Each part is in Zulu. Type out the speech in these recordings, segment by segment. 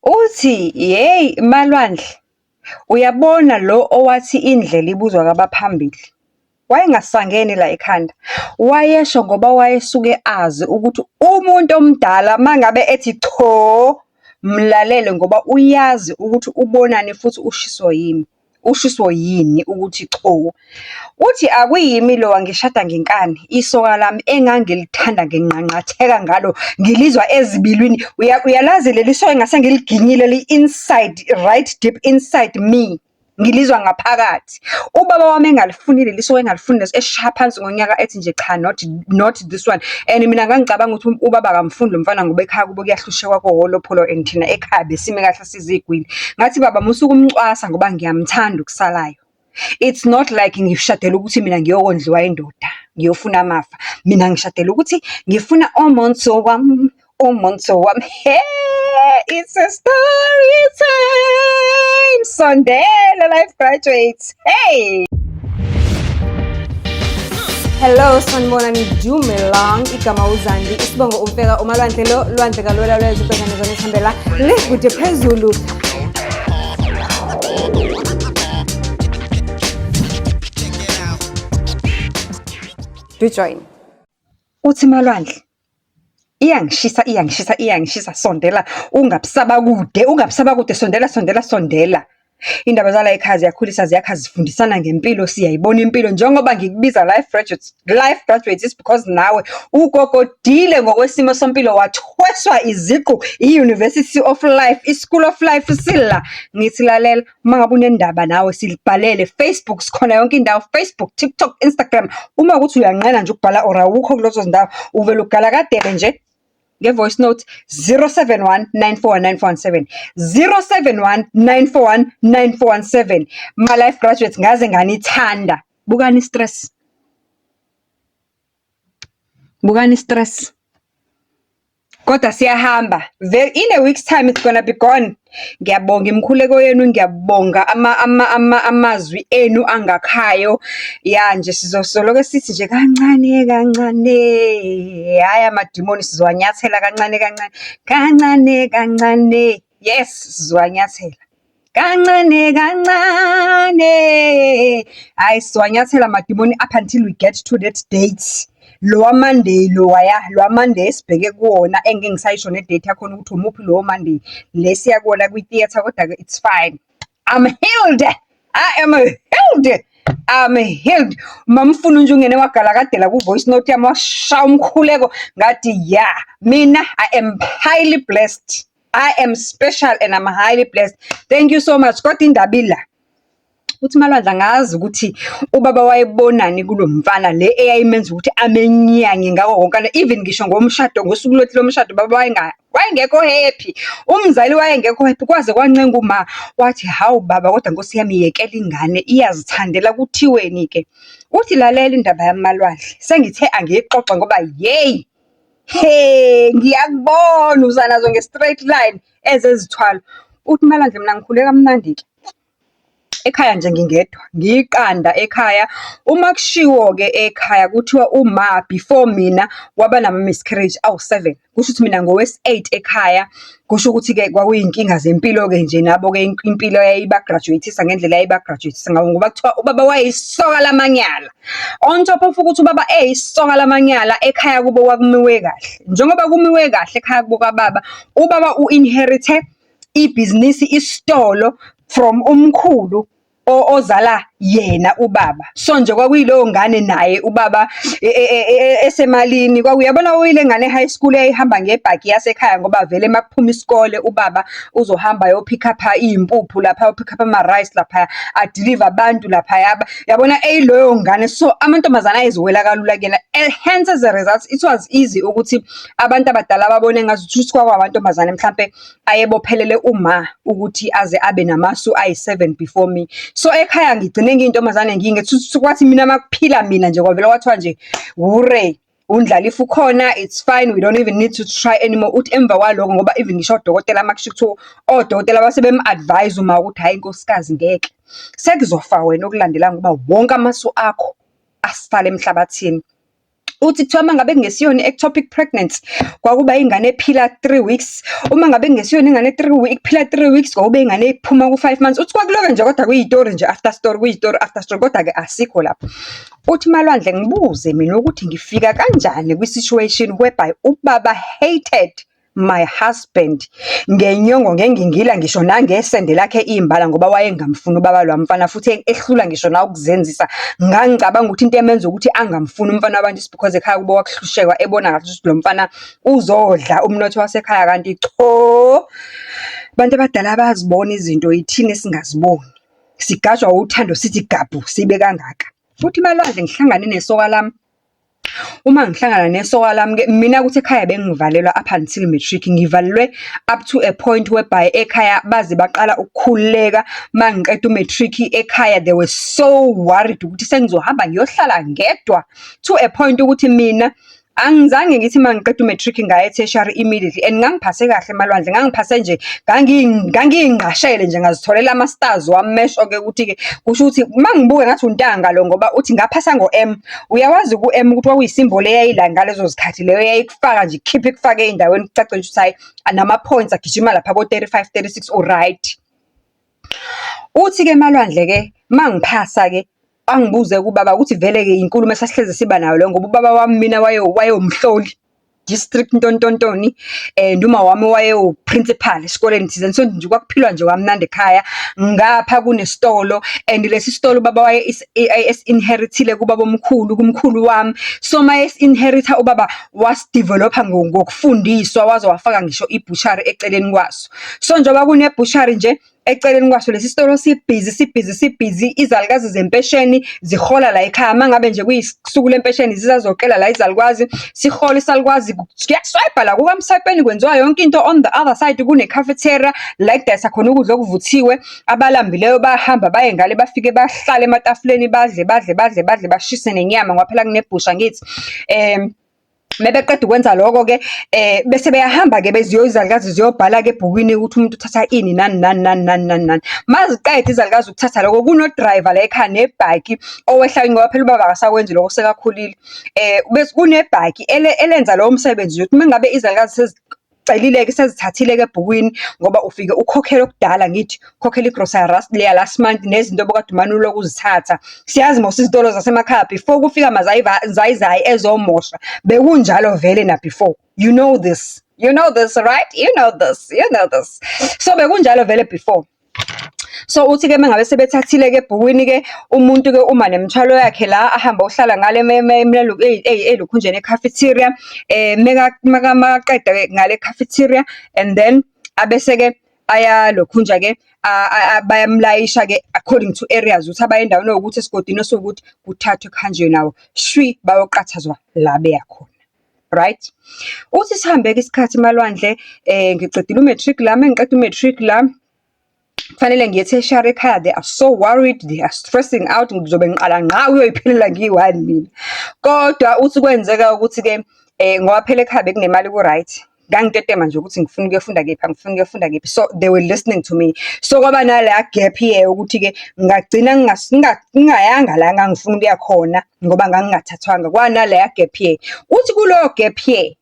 Uthi, "Hey Malwandle, uyabona lo owathi indlela ibuzwa kwabaphambili. Wayengasangeni la ekhanda. Wayesho ngoba wayesuke azi ukuthi umuntu omdala mangabe ethi cho, mlalele ngoba uyazi ukuthi ubonani futhi ushiso yini ukuthi cho. Uthi akuyimi lo wangishada ngenkani, isoka lami engangilithanda ngenqanqatheka ngalo, ngilizwa ezibilwini. Uyalazi leli soka engase ngiliginyile li-inside, right deep inside me. Ngilizwa ngaphakathi. Ubaba wami engalifunile lisoka engalifunile esishaya phansi ngonyaka ethi nje cha, not this one. And mina ngangicabanga ukuthi ubaba akamfundi lo mfana ngoba ekhaya kubo kuyahlushekwa koholopholo and thina ekhaya besime kahle sizigwili. Ngathi baba musuke umcwasa ngoba ngiyamthanda ukusalayo. It's not like ngishadela ukuthi mina ngiyokondliwa indoda, ngiyofuna amafa. Mina ngishadela ukuthi ngifuna omonso wami. Hey, it's a story time. Sondela Life Graduates. Hey. Hello, sanibonani, Dumelang, igama uZandi, isibongo umfeka uMalwandle lo, Lwandle kalwela lweza ubhekane zona isihambela, likude phezulu. Do join. Uthi Malwandle, iyangishisa, sondela, ungabusaba kude, sondela. Indaba zala ekhaya ziyakhulisa, ziyakha zifundisana ngempilo, siyayibona impilo njengoba ngikubiza life graduates is because nawe ugogodile ngokwesimo sempilo, wathweswa iziqu i-University of Life, i-School of Life sila. Ngithi lalela, mangabe unendaba nawe silibhalele Facebook, sikhona yonke indawo, Facebook, TikTok, Instagram. Uma ukuthi uyanqena nje ukubhala or awukho kulezo zindawo, uvela ugala kadebe nje nge-voice note 071-941-9417 071-941-9417. Ma-life graduates ngaze nganithanda. Bukani stress. Kodwa siyahamba. In a week's time it's gonna be gone. Ngiyabonga imkhuleko yenu, ngiyabonga amazwi enu angakhayo. Ya nje sizosoloke sithi nje kancane. Hayi amadimoni sizwanyathela kancane. Yes, sizwanyathela. Kancane. Hayi sizwanyathela amadimoni up until we get to that date. Lo Monday esibheke kuwona engeke ngisayisho nedate yakhona ukuthi umuphi lo Monday lesiya kuwona kwi-theater, kodwa it's fine. I'm healed. Mamfuna nje ungene wagala kadela ku-voice note yami washaya umkhuleko ngathi mina I am highly blessed. I am special and I'm highly blessed. Thank you so much. Kodwa indabila uthi Malwandle ngazi ukuthi ubaba wayebonani kulo mfana le eyayimenza ukuthi amenyanye ngako konke, even ngisho ngomshado, ngosuku lothi lomshado baba wayengekho happy, umzali wayengekho happy, kwaze kwancenga uma wathi hawu baba, kodwa Nkosi yami yekela ingane iyazithandela, kuthiweni ke. Uthi lalela indaba yami Malwandle, sengithe angiyixoxe ngoba ngiyakubona uzanazo nge-straight line ezezithwalo. Uthi Malwandle mina ngikhule kamnandi ke ekhaya nje ngingedwa, ngiyiqanda ekhaya. Uma kushiwo-ke ekhaya kuthiwa uma before mina waba nama-miscarriage awu-7, kusho ukuthi mina ngowesi-8 ekhaya. Kusho ukuthi-ke kwakuyinkinga zempilo-ke nje nabo-ke impilo yayiba-graduate-isa ngendlela yayiba-graduate-isa ngawo, ngoba kuthiwa ubaba wayeyisoka lamanyala. On top of ukuthi ubaba eyisoka lamanyala, ekhaya kubo kwakumiwe kahle. Njengoba kumiwe kahle ekhaya kubo kababa, ubaba u-inherithe ibhizinisi, isitolo from umkhulu ozala yena ubaba. So nje kwakuyileyo ngane naye ubaba esemalini, kwakuyabona uyile ngane e-high school eyayihamba ngebhaki yasekhaya ngoba vele makuphuma isikole ubaba uzohamba ayo-pick up iy'mpuphu lapha, ayo-pick up ama-rice lapha, adeliver abantu lapha, yabona eyileyo ngane. So amantombazane ayeziwela kalula kuyena, hence as a result it was easy ukuthi abantu abadala babone ngazuthi kwakwamantombazane mhlampe ayebophelele uma ukuthi aze abe namasu ayi-7 before me. So ekhaya ngigcine ngiyintombazane ngingethuthi kwathi mina makuphila mina nje kwavela kwathiwa nje hooray, undlalifa ukhona, it's fine, we don't even need to try anymore. Uthi emva kwaloko ngoba even ngisho odokotela makusho kuthiwa odokotela base bem-advise uma ukuthi hayi nkosikazi ngeke sekuzofa wena okulandelayo ngoba wonke amasu akho asifale emhlabathini. uthi kuthiwa uma ngabe kungesiyona ectopic pregnancy kwakuba ingane ephila 3 weeks, uma ngabe kungesiyona ingane 3 week iphila 3 weeks kwakuba ingane ephuma ku5 months. Uthi kwakuloke nje kodwa kuyistory nje after story kuyistory after story, kodwa ke asikho lapho. Uthi Malwandle ngibuze mina ukuthi ngifika kanjani kwi-situation whereby ubaba hated my husband ngenyongo ngengingila ngisho nangesende lakhe imbala ngoba wayengamfuna ubaba lo mfana futhi ehlula ngisho na ukuzenzisa. Ngangicabanga ukuthi into emenza ukuthi angamfuni umfana wabantu is because ekhaya kuba wakuhlushekwa ebona ngathi lo mfana uzodla umnotho wasekhaya, kanti cho abantu abadala bazibona izinto yithini esingaziboni, sigajwa uthando sithi gabu sibe kangaka. Futhi Malwandle ngihlangane nesoka lami. Uma ngihlangana nesoka lami mina ukuthi ekhaya bengivalelwa up until matric, ngivalelwe up to a point whereby ekhaya baze baqala ukukhuleka mangiqeda umatric ekhaya. They were so worried ukuthi sengizohamba ngiyohlala ngedwa to a point ukuthi mina angizange ngithi mangiqeda umatric ngaye tertiary immediately, and ngangiphase kahle Malwandle, ngangiphase nje ngangingqashele nje ngazitholela ama stars wamesho ke ukuthi ke kusho ukuthi mangibuke ngathi untanga lo, ngoba uthi ngaphasa ngo-M. Uyawazi ku-M ukuthi kwakuyisimbolo eyayila ngalezo zikhathi leyo yayikufaka nje keep ikufake endaweni kucace ukuthi hayi nama points agijima lapha ko 35 36 alright. Uthi ke Malwandle ke mangiphasa ke angibuze kubaba ukuthi vele ke inkulumo esasihleze siba nayo lo, ngoba ubaba wami mina wayewumhloli district ntontontoni, nduma wami wayewu-principal esikoleni thizeni. So nje kwakuphilwa nje wamnandi ekhaya. Ngapha kunesitolo and lesi sitolo ubaba esi-inherithile kubaba omkhulu kumkhulu wami. So ma esi-inheritha ubaba wasidevelopha ngokufundiswa waze wafaka ngisho ibutchery eceleni kwaso. So njengoba kune-butchery nje eceleni kwaso lesi sitolo sibhizi, izalukazi zempesheni zihola la ekhaya. Mangabe nje kuyisuku lempesheni zizazokela la izalukwazi, sihola isalukwazi kuyaswipe la kukamsayipeni kwenziwa yonke into. On the other side kune cafeteria like that sakhona ukudla okuvuthiwe. Abalambileyo bahamba baye ngale bafike bahlale ematafuleni badle bashise nenyama ngoba phela kunebhusha ngithi mebeqeda ukwenza lokho ke bese beyahamba ke beziyoizalukazi ziyobhala ke ebhukwini ukuthi umuntu uthatha ini nani. Maziqeda izalukazi ukuthatha lokho kuno driver la ekhaya nebhaki owehla ngoba phela ubaba akasakwenzi lokho sekakhulile. Bese kunebhaki elenza lo msebenzi ukuthi mengabe izalukazi celile-ke sezithathile-ke ebhukwini ngoba ufike ukhokhela okudala, ngithi ukhokhela igrocery leya last month nezinto obukade umane ulokhu uzithatha. Siyazi mos izitolo zasemakhaya before kufika mazayizayi ezomosha bekunjalo vele na before. You know this right? You know this. So bekunjalo vele before. So uthi ke mengabe sebethathile ke ebhukwini ke umuntu ke uma nemthwalo yakhe la ahamba uhlala ngale elokhunjeni ecafeteria makaqeda ke ngale cafeteria, and then abese ke aya lokhunja ke bayamlayisha ke according to areas ukuthi abaya endaweni ukuthi esigodini sokuthi kuthathwe kuhanjwe nawo shwi bayoqathazwa la beya khona. Right? Uthi sihambe ke isikhathi Malwandle ngicedile umatric la, mengiqeda umatric la fanele ngiye tertiary ekhaya. They are so worried, they are stressing out, ngizobe ngiqala nqa uyoyiphilela ngiyi-1 mina. Kodwa uthi kwenzeka ukuthi ke ngoba phela ekhaya bekunemali ku-right, ngangitetema nje ukuthi ngifuna ukuyofunda kephi. So they were listening to me. So kwaba nala gap here ukuthi ke ngagcina ngingayanga la ngangifuna ukuya khona ngoba ngangingathathwanga. Kwanala gap here. Uthi kuloyo gap here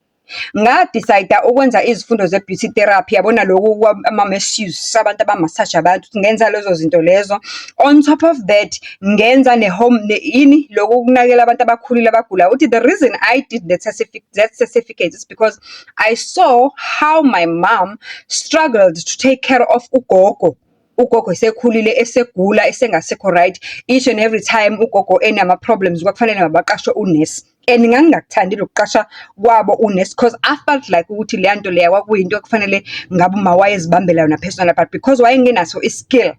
ngadecide ukwenza izifundo ze-beauty therapy. Yabona lokhu ama-masseuse abantu abamassage abantu, ngenza lezo zinto lezo. On top of that ngenza ne-home yini lokhu kunakela abantu abakhulile abagula. Uthi the reason I did that certificate is because I saw how my mom struggled to take care of ugogo. Ugogo esekhulile esegula esengasekho right. Each and every time ugogo enama problems kwakufanele mabaqashwe unesi. And ngangingakuthandi lokuqasha kwabo unesi because I felt like ukuthi le nto leya kwakuyinto ekufanele ngabe uma wayezibambela yona personal, but because wayengenaso iskill,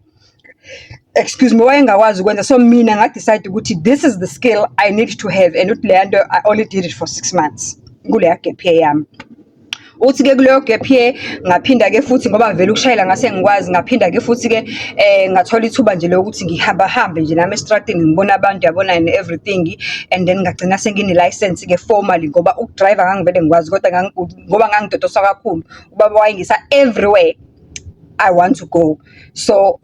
wayengakwazi ukwenza. So mina ngadecide ukuthi this is the skill I need to have, and uthi le nto I only did it for 6 months kuleya gap year yami. Uthi ke kuleyo gap year ngaphinda ke futhi ngoba vele ukushayela ngase ngikwazi, ngaphinda ke futhi ke ngathola ithuba nje lokuthi ngihambe nje nami estradini ngibona abantu yabona and everything, and then ngagcina sengine license ke formally ngoba ukudriver ngangivele ngikwazi, kodwa ngoba ngangidodoswa kakhulu ubaba wayengisa everywhere I want to go. So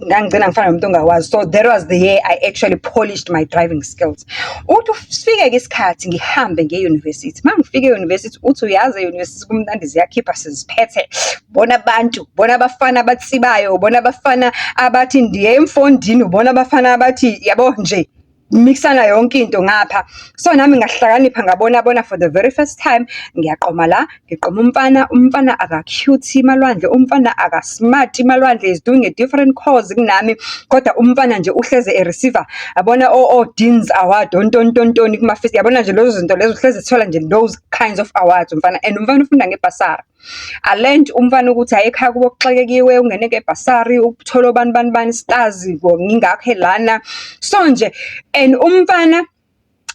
ngangigcina ngifana nomuntu ongawazi. So that was the year I actually polished my driving skills. Uthi sifike-ke isikhathi ngihambe nge-university. Mangifike e-university uthi uyazi e-university kumnandi ziyakhipha siziphethe. Bona abantu, bona abafana abatsibayo, bona abafana abathi ndiye emfondini, ubona abafana abathi yabo nje mixana yonke into ngapha. So nami ngahlakanipha ngabona for the very first time ngiyaqoma la, ngiqoma umfana aka cute malwandle, umfana aka smart malwandle, is doing a different course kunami, kodwa umfana nje uhleze e receiver yabona Dean's Award ontontoni kuma fest, yabona nje lezo zinto lezo uhleze thola nje those kinds of awards umfana, and umfana ufunda ngebhasari. I learned umfana ukuthi ayikhaya kubo kuxekekiwe ungene ngebhasari ukuthola bani stars ngingakhe lana. So nje, and umfana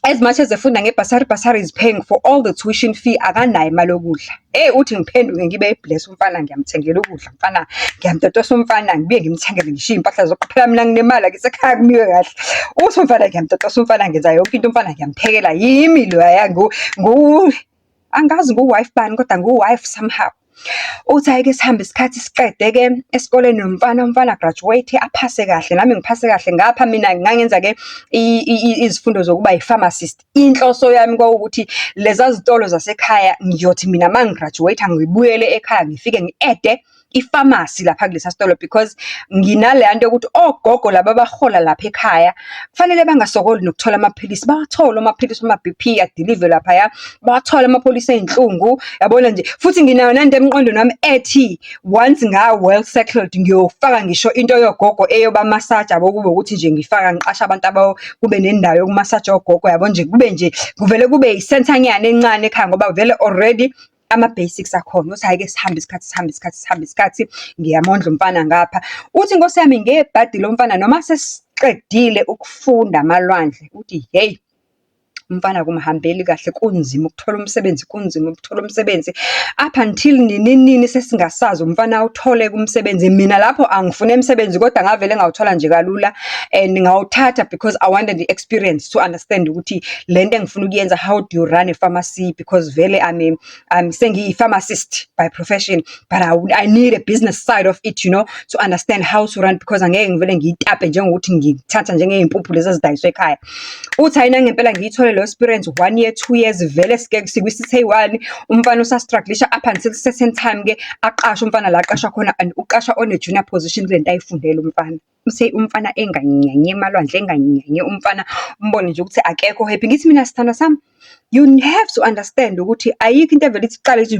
as much as efunda ngebhasari is paying for all the tuition fee, akanayo imali yokudla. Uthi ngiphenduke ngibe bless umfana ngiyamthengela ukudla umfana, ngiyamtotosa umfana ngibuye ngimthengele ngishiya impahla zokuphela mina nginemali akisekhaya kumiwe kahle. Uthi umfana ngiyamtotosa umfana ngenza yonke into umfana ngiyamphekela, yimi loya angazi ngu-wife bani kodwa ngu-wife somehow. Uthi ayike sihambe isikhathi siqede-ke esikoleni umfana graduate aphase kahle, nami ngiphase kahle. Ngapha mina ngangenza-ke izifundo zokuba yi-pharmacist. Inhloso yami kwawukuthi leza zitolo zasekhaya ngiyothi mina mangigraduate ngibuyele ekhaya ngifike ngi-ede i-pharmacy lapha kulesa sitolo, because nginaleya nto yokuthi ogogo laba abahola lapha ekhaya kufanele bangasokoli nokuthola amaphilisi, bawathola amaphilisi ama-BP adelive laphaya, bawathola amaphilisi ey'nhlungu, yabona nje. Futhi nginayo nanto emqondweni wami ethi once well settled ngiyofaka ngisho into yogogo eyoba-massage yabo, kube ukuthi nje ngifaka ngiqasha abantu kube nendawo yokumasaja ogogo, yabo nje kube nje kuvele kube yi-centanyana encane ekhaya ngoba vele already ama-basics akhona. Uthi hayike sihambe isikhathi ngiyamondla umfana ngapha. Uthi inkosi yami ngebhadi lomfana noma sesiqedile ukufunda amalwandle, uthi hey umfana kumhambeli kahle, kunzima ukuthola umsebenzi, up until nini sesingasazi umfana uthole kumsebenzi. Mina lapho angifune umsebenzi kodwa ngavele ngawuthola nje kalula, and ngawuthatha because I wanted the experience to understand ukuthi lento engifuna ukuyenza, how do you run a pharmacy, because vele I'm sengiyi-pharmacist by profession, but I need a business side of it, you know, to understand how to run, because angeke ngivele ngiyitape njengokuthi ngithatha njengey'mpuphu lezi ezidayiswa ekhaya. Uthi ayina ngempela ngiyithole experience 1 year 2 years vele sikwisithe 1 umfana usastrugglisha up until certain time-ke aqasha umfana la aqasha khona, and uqasha on a junior position kulento ayifundela umfana. Umfana enganyanye emalwandle, enganyanye umfana umbone nje ukuthi akekho happy. Ngithi mina sithanda sami, you have to understand ukuthi ayikho into evele ithi qala ithi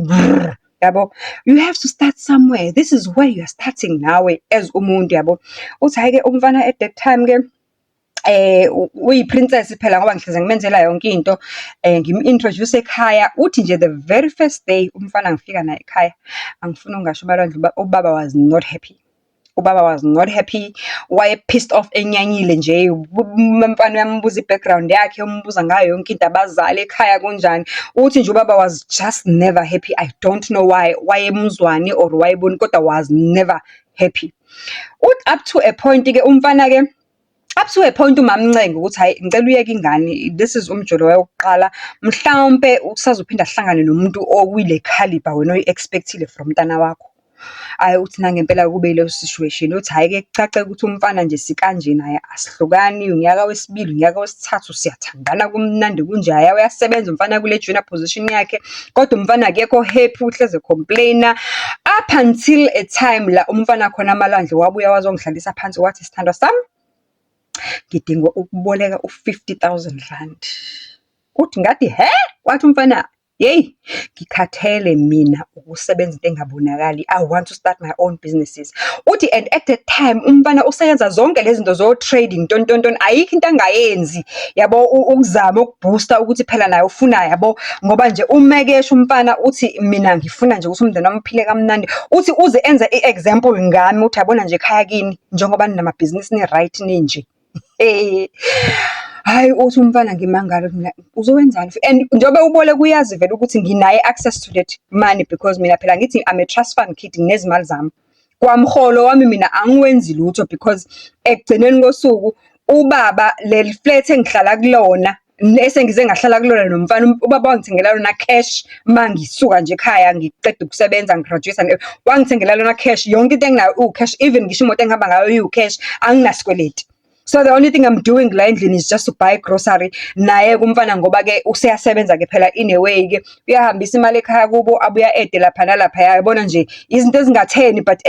yabo, you have to start somewhere. This is where you are starting nawe as umuntu, yabo. Uthi hayike umfana at that time-ke uyi-princess phela ngoba ngihleze ngimenzela yonke into, ngim-introduce ekhaya. Uthi nje the very first day umfana ngifika naye ekhaya, angifuni ungasho umalwandle, ubaba was not happy. Waye pissed off, enyanyile nje. Umfana uyambuza i-background yakhe, umbuza ngayo yonke into, abazali ekhaya kunjani. Uthi nje ubaba was just never happy. I don't know why, wayemuzwani or wayeboni, kodwa was never happy. Uthi up to a point-ke umfana-ke, up to a point umamncenga ukuthi hayi ngicela uyeke ingane, this is umjolo wokuqala, mhlawumbe usazophinda ahlangane nomuntu okuyile caliber wena oyi-expectile from mntana wakho. Uthi nangempela kube leyo situation. Uthi hayike kucace ukuthi umfana nje sikanje naye asihlukani, unyaka wesibili unyaka wesithathu siyathandana kumnandi kunjaya, uyasebenza umfana kule junior position yakhe, kodwa umfana akekho happy, uhleze complainer up until a time la umfana khona amalwandle wabuya wazongihlalisa phansi wathi, sithandwa sami ngidinga ukuboleka u50,000 rand. Uthi ngathi wathi umfana, hey ngikhathele mina ukusebenza into engabonakali, I want to start my own businesses. Uthi and at that time umfana usebenza zonke lezi zinto zo trading tontontoni, ayikho into angayenzi, yabo, ukuzama ukubooster ukuthi phela naye ufuna, yabo, ngoba nje umekesha umfana. Uthi mina ngifuna nje ukuthi umndeni wami uphile kamnandi. Uthi uze enze i-example ngami, uthi yabona nje ekhaya kini njengoba ninamabhizinisi ni-right ninje. Hayi, uthi umfana ngimangala mina, uzowenzani? And njengoba uboleka uyazi vele ukuthi nginayo access to that money, because mina phela ngithi I'm a trust fund kid, nginezimali zami. Kwamholo wami mina angiwenzi lutho, because ekugcineni kosuku ubaba leli flat engihlala kulona Esengize ngahlala kulona nomfana ubaba wangithengela lona cash mangisuka nje ekhaya ngiqeda ukusebenza ngigraduate wangithengela lona cash yonke into enginayo cash even ngisho imoto engihamba ngayo cash anginasikweleti. So the only thing I'm doing la endlini is just to buy grocery. Naye kumfana ngoba ke useyasebenza ke phela in a way ke uyahambisa imali ekhaya kubo abuya ede lapha nalapha yabona nje izinto ezingatheni but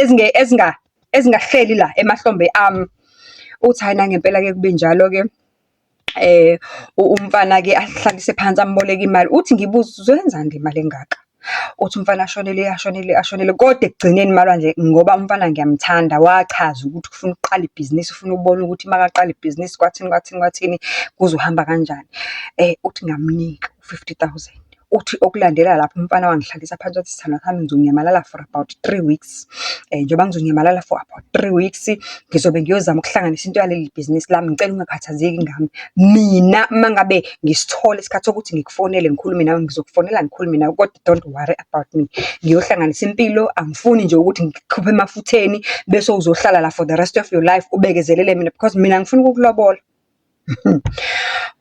ezingahleli la emahlombe ami. Uthi hayi nangempela ke kube njalo ke umfana ke ahlalise phansi amboleka imali uthi ngibuza uzenzani ngemali engaka. Uthi umfana ashonele kodwa ekugcineni malwa nje ngoba umfana ngiyamthanda wachaza ukuthi ufuna ukuqala ibhizinisi ufuna ukubona ukuthi makaqala ibhizinisi kwathini kuzohamba kanjani. Uthi ngamnika 50,000. Uthi okulandela lapho umfana wangihlalisa phansi wathi sithando sami ngizonyamalala for about 3 weeks. Njengoba ngizonyamalala for about 3 weeks ngizobe ngiyozama ukuhlanganisa into yaleli bhizinisi lami ngicela ungakhathazeki ngami. Mina mangabe ngisithola isikhathi sokuthi ngikufonele ngikhulume nawe ngizokufonela ngikhulume nawe kodwa don't worry about me. Ngiyohlanganisa impilo angifuni nje ukuthi ngikhuphe emafutheni bese uzohlala la for the rest of your life ubekezelele mina because mina ngifuna ukukulobola.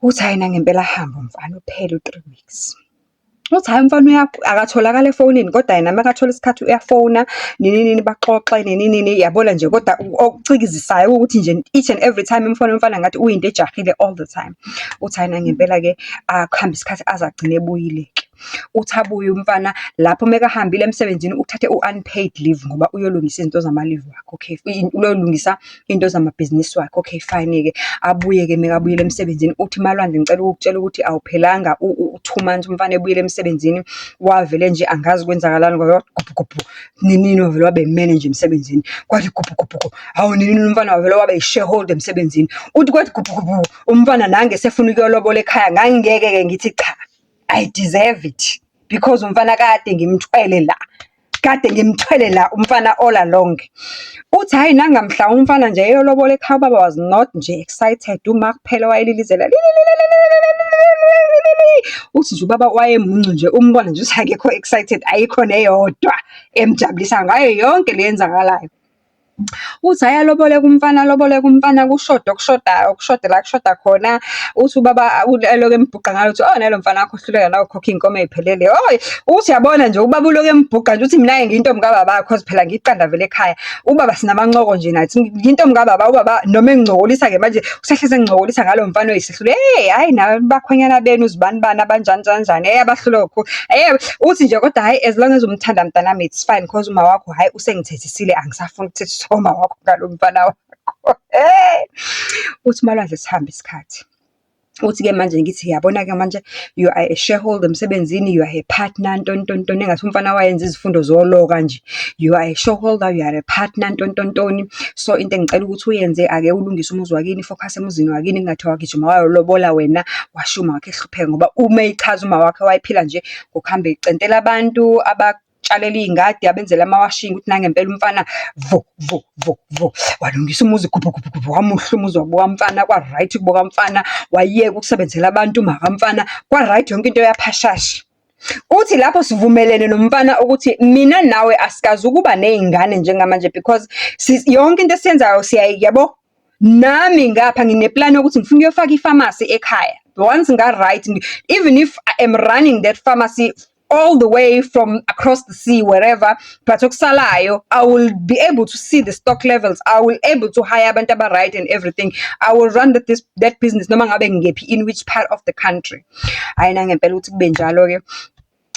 Uthi hayi nangempela hamba umfana uphele u3 weeks. Uthi hayi umfana akatholakala efonini kodwa yena makathola isikhathi uyafona nini baxoxe nini yabona nje kodwa okucikizisayo ukuthi nje each and every time umfana ngathi uyinto ejahile all the time. Uthi hayi nangempela ke akuhamba isikhathi azagcine ebuyile ke. Uthi abuye umfana lapho mekahambile emsebenzini uthathe unpaid leave ngoba uyolungisa izinto zama leave wakhe. Okay, uyolungisa into zamabhizinisi wakhe. Okay fine ke abuye ke mekabuyile emsebenzini uthi Malwandle ngicela ukutshela ukuthi awuphelanga u2 months umfana ebuyile emsebenzini wavele nje angazi kwenzakalani ngoba gubhu nini wavele wabe manager emsebenzini kwathi gubhu hawu nini umfana wavele wabe ishareholder emsebenzini uthi kwathi gubhu umfana nange sefuna ukuyolobola ekhaya ngangeke ke ngithi cha I deserve it because umfana kade ngimthwele la umfana all along. Uthi hayi nangamhla umfana nje eyolobola ekhaya ubaba was not nje excited uma kuphela wayelilizela uthi nje ubaba wayemuncu nje umbona nje usakekho excited ayikho neyodwa emjabulisa ngayo yonke leyenzakalayo. Uthi ayaloboleka umfana kushoda khona uthi ubaba uloke embhuqa ngayo uthi nalo mfana wakho hluleka nawe khokha inkomo eziphelele uthi yabona nje ubaba uloke embhuqa nje uthi mina ngiyintombi kababa because phela ngiqanda vele ekhaya ubaba sinamanqoko nje nathi ngiyintombi kababa ubaba noma engcokolisa ke manje usehleze engcokolisa ngalo mfana oyisihlule hayi nawe bakhonyana benu uzibani abanjani abahluloko uthi nje kodwa hayi as long as umthanda mntanami it's fine because uma wakho hayi usengithethisile angisafuni ukuthethiswa uma wakho ngalo mfana wakho. Uthi Malwandle sihambe isikhathi uthi ke manje ngithi yabona ke manje you are a shareholder emsebenzini you are a partner ntontontoni engathi umfana wayenza izifundo zoloka nje you are a shareholder you are a partner ntontontoni so into engicela ukuthi uyenze ake ulungise umuzi wakini focus emuzini wakini kungathiwa gijima wayolobola wena washuma wakhe ehlupheka ngoba uma echaza uma wakhe wayiphila nje ngokuhamba ecentela abantu tshalela ingadi abenzela amawashing ukuthi nangempela umfana walungisa umuzi gubhu wamuhla umuzi wabuka umfana kwa right kubuka umfana wayeka ukusebenzela abantu makamfana kwa right yonke into yaphashasha. Uthi lapho sivumelene nomfana ukuthi mina nawe asikazi ukuba nezingane njengamanje because yonke into esiyenzayo siyayabo nami ngapha ngineplan ukuthi ngifuna ukuyofaka ifamasi ekhaya once nga right even if I am running that pharmacy all the way from across the sea, wherever, but okusalayo, I will be able to see the stock levels. I will able to hire abantu right and everything. I will run that business noma ngabe ngephi in which part of the country. Ayina ngempela ukuthi kube njalo ke.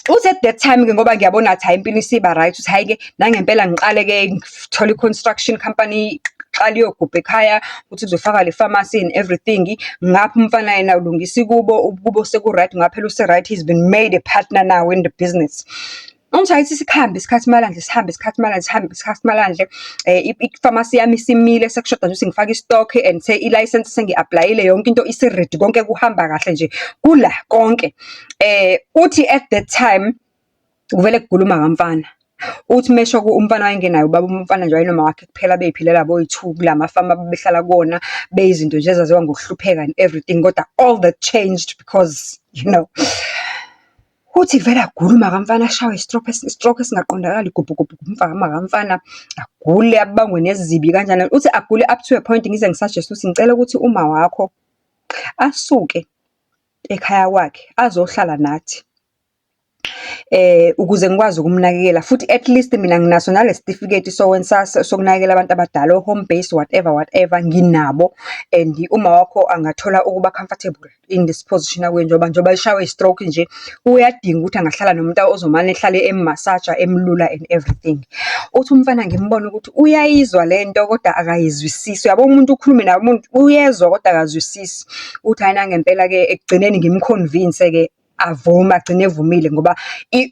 Uthi at that time ke ngoba ngiyabona ukuthi hayi impilo isiba right uthi hayi ke nangempela ngiqale ke ngithola i-construction company qala iyogubha ekhaya ukuthi kuzofaka le pharmacy and everything ngapha umfana yena ulungisi kubo seku right ngaphela use right he's been made a partner now in the business. Umthayithi sikhambe isikhathi Malwandle i-pharmacy yami isimile sekushoda nje ngifaka i-stock and say i-license sengi-applyile yonke into isi-ready konke kuhamba kahle nje kula konke uthi at that time kuvele kuguluma ngamfana uthi mesho umfana wayengenayo ubaba umfana nje wayinoma wakhe kuphela beyiphilela boyi2 kulamafama bebehlala kuona beyizinto nje ezaziwa ngokuhlupheka and everything kodwa all that changed because you know uthi vele aguluma kamfana shawe stroke esingaqondakali gubhu mfana agule abangwe nezibi kanjani uthi agule up to a point ngize ngisuggest ukuthi ngicela ukuthi uma wakho asuke ekhaya kwakhe azohlala nathi ukuze ngikwazi ukumnakekela futhi at least mina nginaso nale certificate sokunakekela abantu abadala home based whatever nginabo and uma wakho angathola ukuba comfortable in this position akwe njoba ishawe stroke nje uyadinga ukuthi angahlala nomuntu ozomane ehlale emmassage emlula and everything. Uthi umfana ngimbona ukuthi uyayizwa lento kodwa akayizwisisi. Uyabo umuntu ukhulume naye umuntu uyezwa kodwa akazwisisi. Uthi ayina ngempela ke ekugcineni ngimconvince ke avuma agcine evumile ngoba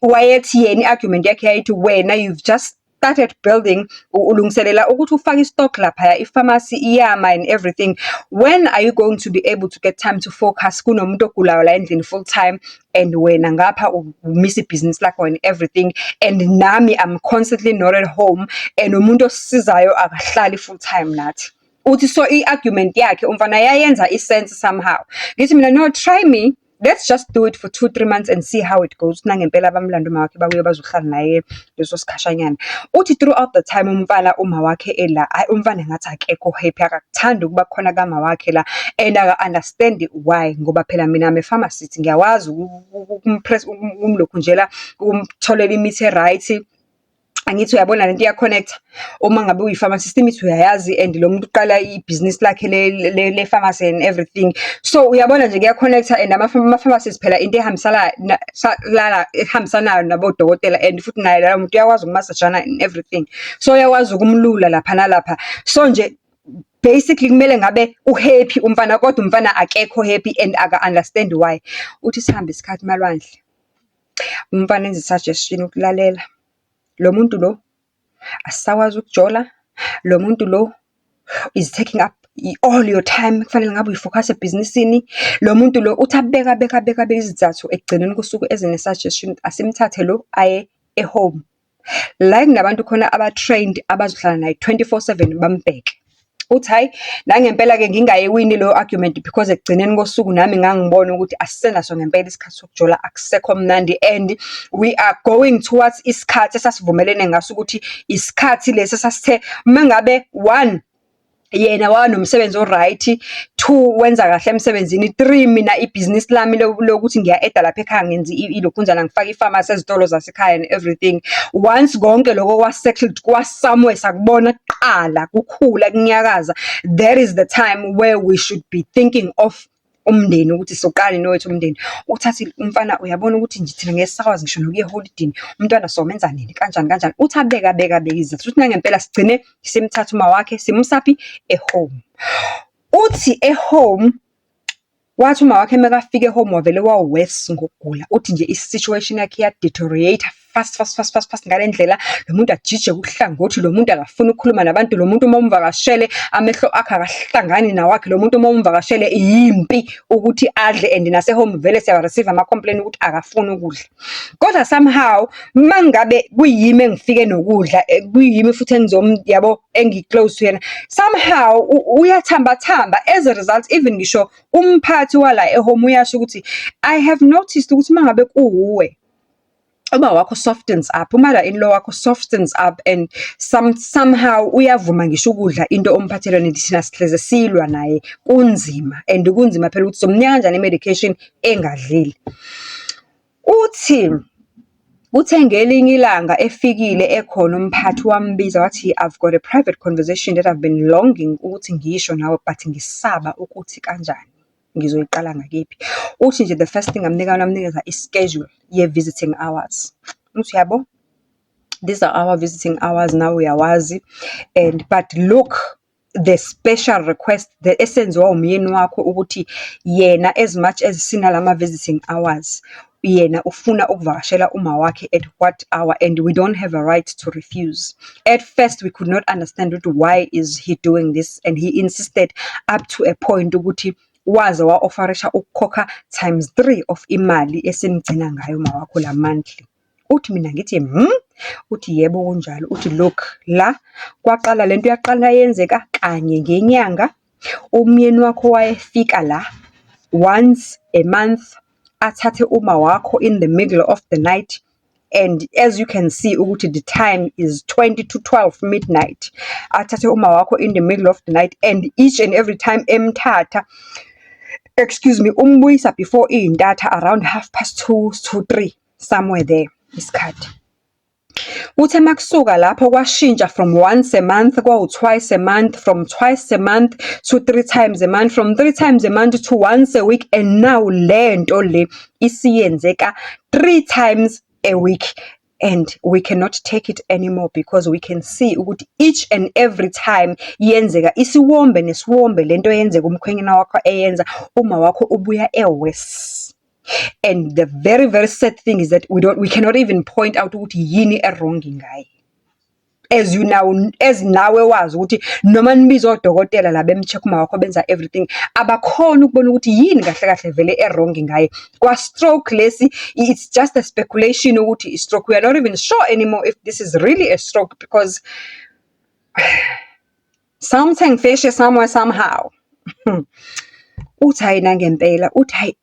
wayethi yena iargument yakhe yayithi wena you've just started building ulungiselela ukuthi ufake istock lapha ipharmacy iyama and everything. When are you going to be able to get time to focus kunomuntu ogulayo la endlini full time and wena ngapha umiss business lakho and everything and nami I'm constantly not at home and umuntu osisizayo akahlali full time nathi. Uthi so iargument yakhe umfana yayenza isense somehow. Ngithi mina no try me. Let's just do it for 2-3 months and see how it goes. Nangempela bamlanda uma wakhe babuye bazohlala naye leso sikhashanyana. Uthi throughout the time umfana uma wakhe ela, umfana ngathi akekho happy akakuthanda ukuba khona kama wakhe la and aka understand why ngoba phela mina ame pharmacist ngiyawazi ukumpress umlokhu njela ukumtholela imithi right. Angithi uyabona lento iya connect uma ngabe uyi-pharmacist imithi uyayazi and lo muntu uqala i-business lakhe le pharmacy and everything. So uyabona nje kuya connecta and ama-pharmacists phela into ehambisanayo nabodokotela and futhi naye la muntu uyakwazi ukumasajana and everything. So uyakwazi ukumlula lapha nalapha. So nje basically kumele ngabe uhappy umfana kodwa umfana akekho happy and aka understand why. Uthi sihambe isikhathi malwandle. Umfana enza suggestion ukulalela. Lo muntu lo asakwazi ukujola, lo muntu lo is taking up all your time kufanele ngabe uyifocus ebhizinisini. Lo muntu lo uthi abeka izizathu ekugcineni kosuku ezine suggestion asimthathe lo aye ehome. La kunabantu khona aba-trained abazohlala naye 24/7 bambheke. Uthi hayi nangempela ke ngingayewini lo argument because ekugcineni kosuku nami ngangibona ukuthi asisenaso ngempela isikhathi sokujola akusekho mnandi and we are going towards isikhathi esasivumelene ngaso ukuthi isikhathi lesi sasithe mangabe 1 yena wanomsebenzi oright, 2 wenza kahle emsebenzini, 3 mina ibusiness lami lokuthi ngiya-eda lapha ekhaya ngenza ilokhunjana ngifaka ipharmacy ezitolo zasekhaya and everything. Once konke lokho kwa-settled kwa-somewhere sakubona kuqala kukhula kunyakaza, that is the time where we should be thinking of umndeni ukuthi soqala nowethu umndeni. Uthathi umfana uyabona ukuthi nje thina ngesakwazi ngisho nokuye holidini umntwana somenza nini kanjani uthi abeka izathu uthi nangempela sigcine simthatha uma wakhe simsapi ehome. Uthi ehome wathi uma wakhe makafika ehome wavele worse ngokugula. Uthi nje i-situation yakhe ya deteriorate fast ngalendlela lo muntu ajije kuhlangothi, lo muntu akafuna ukukhuluma nabantu, lo muntu uma umvakashele amehlo akhe akahlangani nawakhe, lo muntu uma umvakashele yimpi ukuthi adle and nase home vele siya receive ama complaint ukuthi akafuna ukudla. Kodwa somehow mangabe kuyimi engifike nokudla kuyimi futhi yabo engiclose to yena, somehow uyathamba as a result. Even ngisho umphathi wala ehome uyasho ukuthi I have noticed ukuthi mangabe kuwe uba wakho softens up, umother-in-law wakho softens up and somehow uyavuma ngisho ukudla into omphathelene thina sihleze silwa naye kunzima and kunzima phela ukuthi somnika kanjani medication engadlile. Uthi uthe ngelinye ilanga efikile ekhona umphathi wambiza wathi I've got a private conversation that I've been longing ukuthi ngisho nawe but ngisaba ukuthi kanjani ngizoyiqala ngakephi. Uthi nje the first thing namnikeza ischedule ye visiting hours. Uthi yabo these are our visiting hours now uyawazi and but look the special request the essence wa umyeni wakho ukuthi yena as much as sina lama visiting hours yena ufuna ukuvakashela uma wakhe at what hour and we don't have a right to refuse. At first we could not understand why is he doing this and he insisted up to a point ukuthi waze wa-offerisha ukukhokha ×3 of imali esemgcina ngayo uma wakho la monthly. Uthi mina ngithi uthi yebo kunjalo. Uthi look la kwaqala lento yaqala yenzeka kanye ngenyanga, umyeni wakho wayefika la once a month athathe uma wakho in the middle of the night and as you can see ukuthi the time is 20 to 12 midnight. Athathe uma wakho in the middle of the night and each and every time emthatha excuse me, umbuyisa before iy'ntatha around 2:30 to 3 somewhere there isikhathi. Uthe makusuka lapho kwashintsha from once a month twice a month, from twice a month to 3 times a month, from 3 times a month to once a week, and now lento le isiyenzeka 3 times a week. And we cannot take it anymore because we can see ukuthi each and every time yenzeka isiwombe nesiwombe lento yenzeka umkhwenyana wakho eyenza uma wakho ubuya ewes. And the very, very sad thing is that we cannot even point out ukuthi yini wrong ngaye. As nawe wazi ukuthi noma nibiza odokotela la bemcheck uma wakho benza everything, abakhona ukubona ukuthi yini kahle kahle vele wrong ngaye. Kwa stroke lesi, it's just a speculation ukuthi stroke. We are not even sure anymore if this is really a stroke because something fishy somewhere somehow. Uthi hayi nangempela, uthi hayi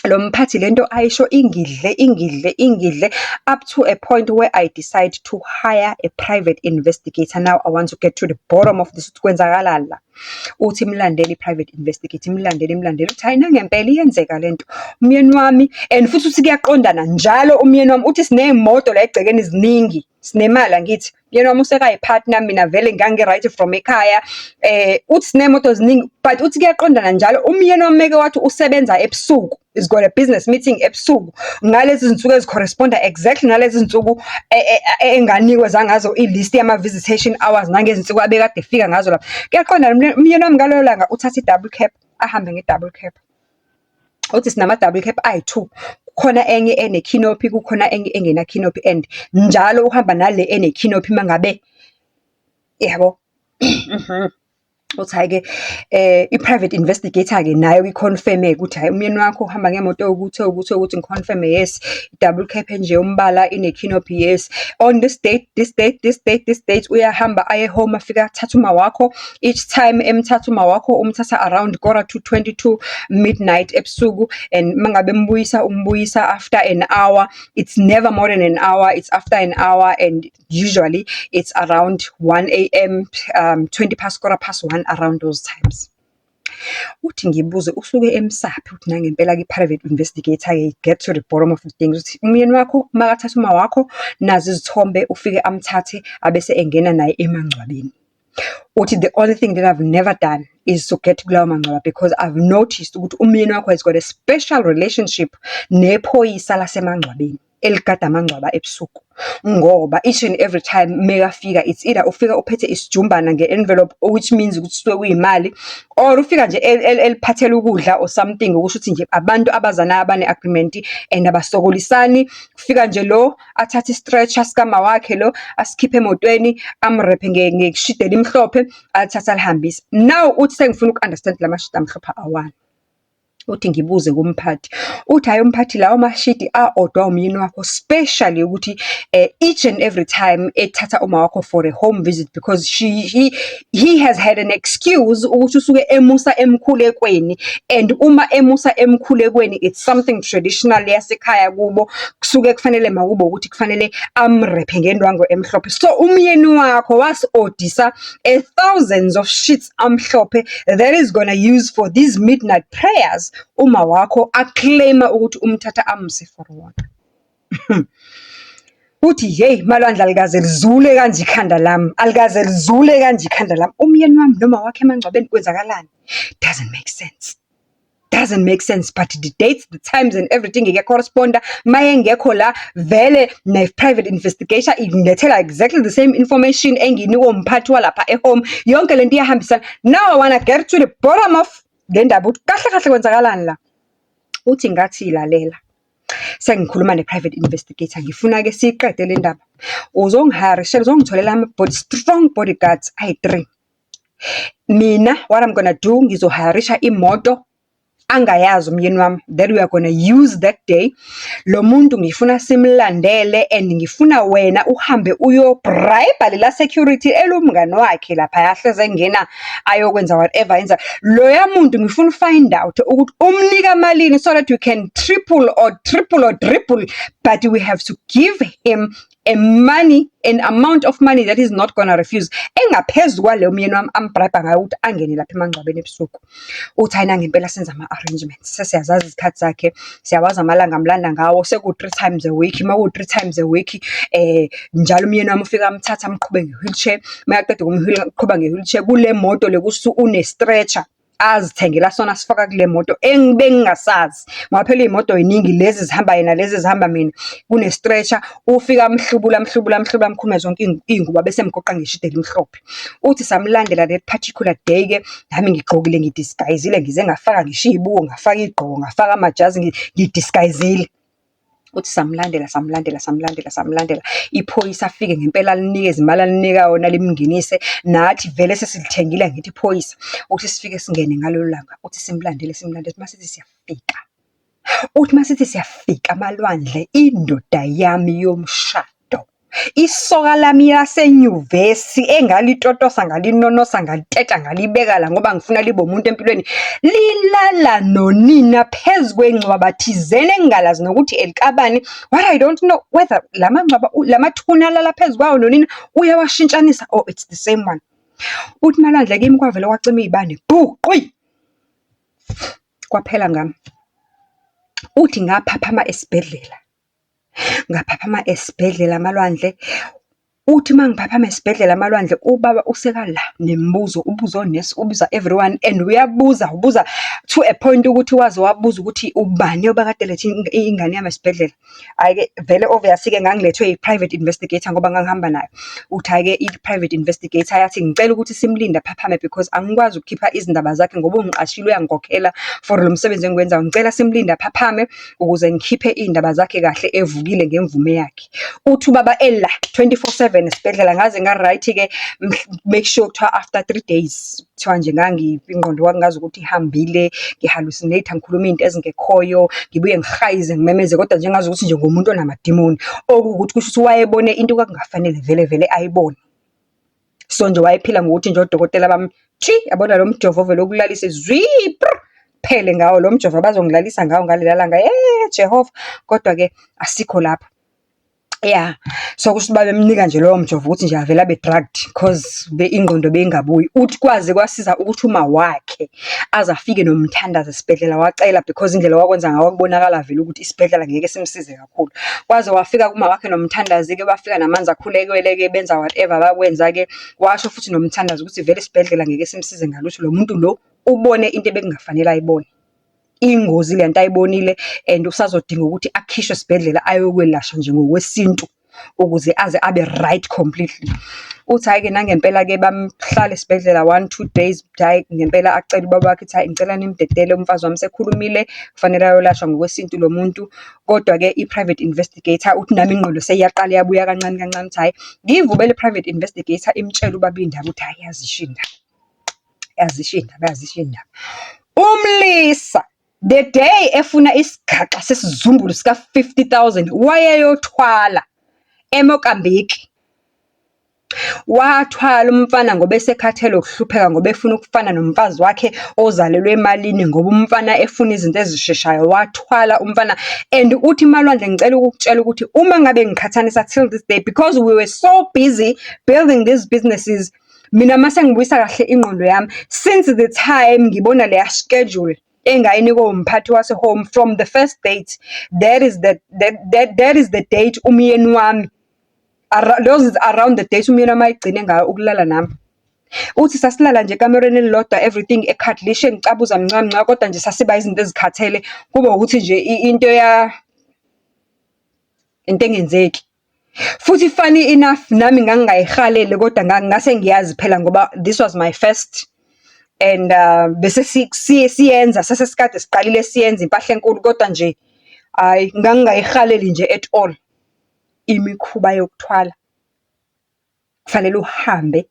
lo mphathi lento ayisho ingidle up to a point where I decide to hire a private investigator. Now I want to get to the bottom of this. Kwenzakalani la? Uthi mlandeli private investigator, mlandeli uthi hayi nangempela iyenzeka lento umyeni wami, and futhi uthi kuyaqondana njalo umyeni wami uthi sinemoto la egcekeni ziningi, sinemali angithi umyeni wami usekayipartner, mina vele ngangi-right from ekhaya, uthi sinemoto ziningi, but uthi kuyaqondana njalo umyeni wami meke wathi usebenza ebusuku, is got a business meeting ebusuku ngalezi zinsuku ezicorresponda exactly ngalezi zinsuku enganikwe zangazo ilist yama-visitation hours nangezinsuku abekade efika ngazo lapha. Kuyaqondana umyeni wami ngalo langa uthatha i-double cab, ahambe nge-double cab. Uthi sinama-double cab ayi-2, kukhona enye ene-canopy, kukhona enye engena-canopy, and njalo uhamba nale ene-canopy mangabe yabo. Uthi hayi-ke i-private investigator-ke nayo iconfirme ukuthi hayi umyeni wakho uhamba ngemoto ukuthi ngiconfirme yes, double cab nje umbala ine-canopy yes, on this date uyahamba aye home, afika athatha uma wakho, each time emthatha uma wakho umthatha around 22 midnight ebusuku, and mangabe umbuyisa after an hour. It's never more than an hour, it's after an hour, and usually it's around 1 a.m, 1:20 around those times. Uthi ngibuze usuke emsaphi, uthi nangempela ke-private investigator get to the bottom of the things. Uthi umyeni wakho makathatha uma wakho nazi izithombe, ufike amthathe abese engena naye emangcwabeni. Uthi the only thing that I've never done is to get kulawo mangcwaba because I've noticed ukuthi umyeni wakho has got a special relationship nephoyisa lasemangcwabeni eligada amangcwaba ebusuku, ngoba each and every time megafika it's either ufika uphethe isijumbana nge-envelope, which means ukuthi suke kuyimali, or ufika nje eliphathela ukudla or something, ukusho ukuthi nje abantu abazana abane-agreement and abasokolisani. Kufika nje lo athathe i-stretcher sikama wakhe lo asikhiphe emotweni, amrephe ngeshidi elimhlophe, athathe alihambise. Now uthi sengifuna uku-understand la mashidi amhlophe awani. Uthi ngibuze kumphathi, uthi hayi umphathi lawo mashidi a-odwa umyeni wakho specially ukuthi each and every time ethatha uma wakho for a home visit because he has had an excuse ukuthi usuke emusa emkhulekweni, and uma emusa emkhulekweni it's something traditional yasekhaya kubo, kusuke kufanele makubo ukuthi kufanele amrephe ngendwango emhlophe. So umyeni wakho wasi-odisa thousands of sheets amhlophe that is gonna use for these midnight prayers uma wakho aclaima ukuthi umthatha amse for water. Uthi hey malwandla alikaze lizule kanje ikhanda lami, alikaze lizule kanje ikhanda lami, umyeni wami noma wakhe emangcwabeni kwenzakalani? Doesn't make sense, but the dates, the times and everything corresponda. Maye ngekho la vele ne-private investigator ingilethela exactly the same information enginikwe umphathi walapha ehome, yonke lento iyahambisana. Now I wanna get to the bottom of le ndaba ukuthi kahle kwenzakalani la. Uthi ngathi lalela, sengikhuluma ne-private investigator, ngifuna-ke siyiqede le ndaba, uzongitholela strong bodyguards ayi-3. Mina what I'm gonna do, ngizohayarisha imoto angayazi umyeni wami that we are gonna use that day. Lo muntu ngifuna simlandele, and ngifuna wena uhambe uyobribe lela security elumngane wakhe lapha yahleze ngena ayokwenza whatever yenza. Loya muntu ngifuna find out ukuthi umnika malini so that we can triple or dribble, but we have to give him an amount of money that is not gonna refuse, engaphezu kwaleyo umyeni wami ambribe ngayo ukuthi angene lapha emangcwabeni ebusuku. Uthi hayi ngempela senza ama-arrangements, sesiyazazi izikhathi zakhe, siyawazi amalanga amlanda ngawo, seku-3 times a week. Uma ku-3 times a week, njalo umyeni wami ufika amthatha amqhube nge-wheelchair, mayaqeda kumqhuba nge-wheelchair, kule moto le une-stretcher azithengela sona, sifaka kule moto bengingasazi ngoba phela iy'moto yiningi, lezi zihamba yena, lezi zihamba mina, kune-stretcher. Ufika amhlubula amkhume zonke iy'ngubo bese mgoqa ngeshidi elimhlophe. Uthi samlandela that particular day-ke, nami ngigqokile ngidisguisile, ngize ngafaka ngisho iy'buko, ngafaka igqoko, ngafaka amajazi, ngidisguisile. Uthi samlandela, iphoyisa afike ngempela alinikeze imali alinika yona limngenise, nathi vele sesilithengile ngithi iphoyisa. Uthi sifike singene ngalelo langa, uthi simlandele, masithi siyafika. Uthi masithi siyafika Malwandle, indoda yami yomshado, isoka lami lasenyuvesi engalitotosa, ngalinonosa, ngaliteta, ngalibeka la ngoba ngifuna libe umuntu empilweni, lilala nonina phezu kwengcwaba thizeni engingalazi nokuthi elikabani. What I don't know whether lamathuna alala phezu kwawo nonina uyawashintshanisa or it's the same one. Uthi Malwandle kimi kwavele kwacima iy'bane bhuqwi, kwaphela ngami. Uthi ngaphaphama esibhedlela Malwandle. Uthi mangiphaphama esibhedlela Malwandle, ubaba usekala nemibuzo, ubuza onesi, ubuza everyone, and ubuza to a point ukuthi waze wabuza ukuthi ubani obakade lethe ingane yami esibhedlela. Ayike vele obviously-ke ngangilethwe i-private investigator ngoba ngangihamba nayo. Uthi ayike i-private investigator yathi ngicela ukuthi simlinde aphaphame because angikwazi ukukhipha izindaba zakhe ngoba ungiqashile uyangikhokela for lo msebenzi engiwenzayo. Ngicela simlinde aphaphame ukuze ngikhiphe iy'ndaba zakhe kahle evukile ngemvume yakhe. Uthi ubaba ela 24/7 esibhedlela, ngaze nga-right-ke make sure kuthiwa after 3 days kuthiwa nje ingqondo wangazi ukuthi ihambile, ngihallucinate, ngikhuluma iy'nto ezingekhoyo, ngibuye ngihayize, ngimemeze, kodwa nje ngazi ukuthi nje ngomuntu onamadimoni, okuwukuthi kusho ukuthi wayebone into kwakungafanele vele ayibone. So nje wayephila ngokuthi nje odokotela bami yabona lo mjovo vele okulalise phele ngawo lo mjovo bazongilalisa ngawo ngalela langa, Jehova, kodwa-ke asikho lapho. Yeah, so kusho babemnika nje lowo mjovo ukuthi nje avele abe drugged because ingqondo beyingabuyi. Uthi kwaze kwasiza ukuthi uma wakhe aze afike nomthandazo esibhedlela, wacela because indlela wakwenza ngawo kubonakala vele ukuthi isibhedlela ngeke simsize kakhulu. Kwaze wafika kuma wakhe nomthandazi-ke, bafika namanzi akhulekele-ke, benza whatever bakwenza-ke, washo futhi nomthandazi ukuthi vele isibhedlela ngeke simsize ngalutho, lo muntu lo ubone into ebekungafanele ayibone. Ingozi le nto ayibonile, and usazodinga ukuthi akhishwe esibhedlela ayokwelashwa nje ngokwesintu ukuze aze abe right completely. Uthi hayi-ke nangempela-ke bamhlala esibhedlela 1-2 days, hayi ngempela acela ubaba wakhe ukuthi hayi ngicela nimdedele, umfazi wami sekhulumile, kufanele ayolashwa ngokwesintu lo muntu. Kodwa-ke i-private investigator, uthi nami ingqondo seyiyaqala yabuya kancane ukuthi hayi ngiyivubele i-private investigator imtshela ubaba indaba ukuthi hayi yazisho indaba. Umlisa the day efuna isigaxa sesizumbulu sika 50,000 wayeyothwala eMokambiki. Wathwala umfana ngoba esekhathele ukuhlupheka ngoba efuna ukufana nomfazi wakhe ozalelwe emalini, ngoba umfana efuna izinto ezisheshayo, wathwala umfana. And uthi Malwandle ngicela ukukutshela ukuthi uma ngabe ngikhathanisa till this day, because we were so busy building these businesses, mina mase ngibuyisa kahle ingqondo yami since the time ngibona leya schedule engayinikwa umphathi wase home from the first date, that is the date umyeni wami, those is around the date umyeni wami ayigcine ngayo ukulala nami. Uthi sasilala nje ekamereni elilodwa, everything ekhadlishe, ngicabuza mncane kodwa nje sasiba izinto ezikhathele, kuba ukuthi nje into engenzeki. Futhi funny enough nami ngangingayihalele kodwa ngase ngiyazi phela ngoba this was my first, and bese siyenza sesikade siqalile siyenza impahla enkulu, kodwa nje hayi ngangingayihaleli nje at all. Imikhuba yokuthwala kufanele uhambe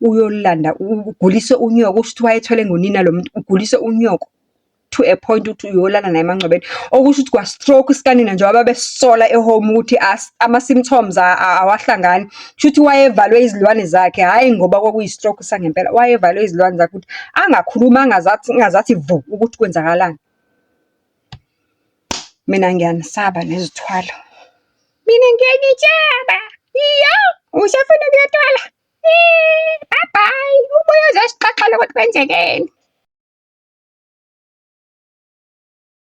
uyolanda, ugulise unyoko, usho ukuthi wayethwele ngonina lo muntu, ugulise unyoko to a point ukuthi uyolala naye emangcwabeni, okusho ukuthi kwa-stroke isikanina nje wababesola ehome ukuthi ama-symptoms awahlangani. Kusho ukuthi wayevalwe izilwane zakhe, hhayi ngoba kwakuyi-stroke sangempela, wayevalwe izilwane zakhe ukuthi angakhuluma, angazathi vu ukuthi kwenzakalani. Mina ngiyanisaba nezithwalo. Mina ngiyakitshaba. Iyo, usafuna ukuyotwala? Bye bye. Ubuye uzosixoxela ukuthi kwenzekeni.